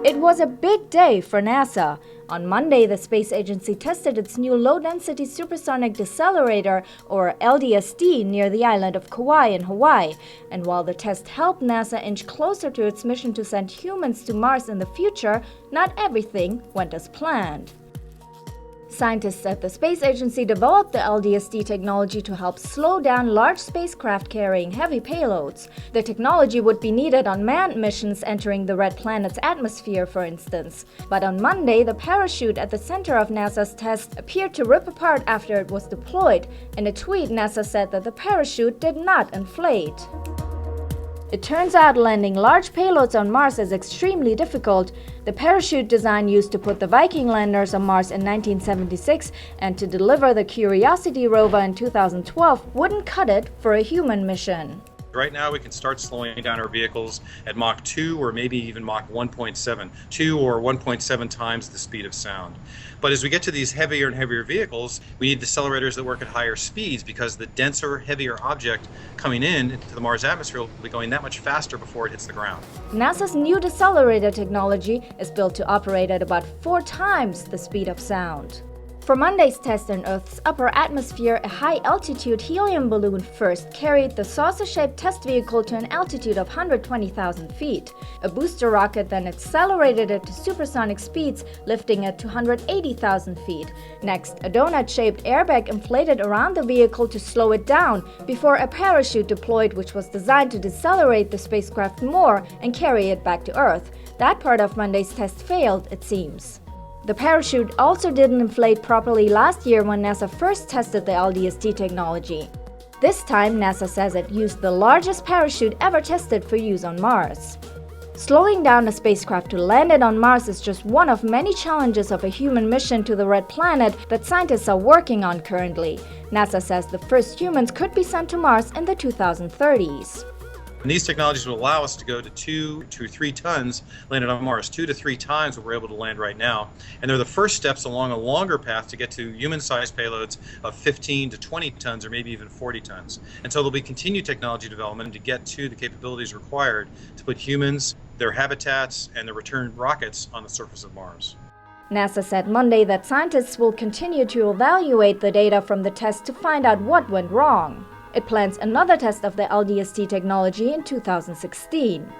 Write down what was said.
It was a big day for NASA. On Monday, the space agency tested its new low-density supersonic decelerator, or LDSD, near the island of Kauai in Hawaii. And while the test helped NASA inch closer to its mission to send humans to Mars in the future, not everything went as planned. Scientists at the space agency developed the LDSD technology to help slow down large spacecraft carrying heavy payloads. The technology would be needed on manned missions entering the red planet's atmosphere, for instance. But on Monday, the parachute at the center of NASA's test appeared to rip apart after it was deployed. In a tweet, NASA said that the parachute did not inflate. It turns out landing large payloads on Mars is extremely difficult. The parachute design used to put the Viking landers on Mars in 1976 and to deliver the Curiosity rover in 2012 wouldn't cut it for a human mission. Right now we can start slowing down our vehicles at Mach 2 or maybe even Mach 1.7, 2 or 1.7 times the speed of sound. But as we get to these heavier and heavier vehicles, we need decelerators that work at higher speeds because the denser, heavier object coming in to the Mars atmosphere will be going that much faster before it hits the ground. NASA's new decelerator technology is built to operate at about 4 times the speed of sound. For Monday's test in Earth's upper atmosphere, a high-altitude helium balloon first carried the saucer-shaped test vehicle to an altitude of 120,000 feet. A booster rocket then accelerated it to supersonic speeds, lifting it to 180,000 feet. Next, a donut-shaped airbag inflated around the vehicle to slow it down, before a parachute deployed which was designed to decelerate the spacecraft more and carry it back to Earth. That part of Monday's test failed, it seems. The parachute also didn't inflate properly last year when NASA first tested the LDSD technology. This time, NASA says it used the largest parachute ever tested for use on Mars. Slowing down a spacecraft to land it on Mars is just one of many challenges of a human mission to the red planet that scientists are working on currently. NASA says the first humans could be sent to Mars in the 2030s. And these technologies will allow us to go to 2 to 3 tons landed on Mars, 2 to 3 times what we're able to land right now. And they're the first steps along a longer path to get to human-sized payloads of 15 to 20 tons or maybe even 40 tons. And so there'll be continued technology development to get to the capabilities required to put humans, their habitats, and their return rockets on the surface of Mars. NASA said Monday that scientists will continue to evaluate the data from the test to find out what went wrong. It plans another test of the LDST technology in 2016.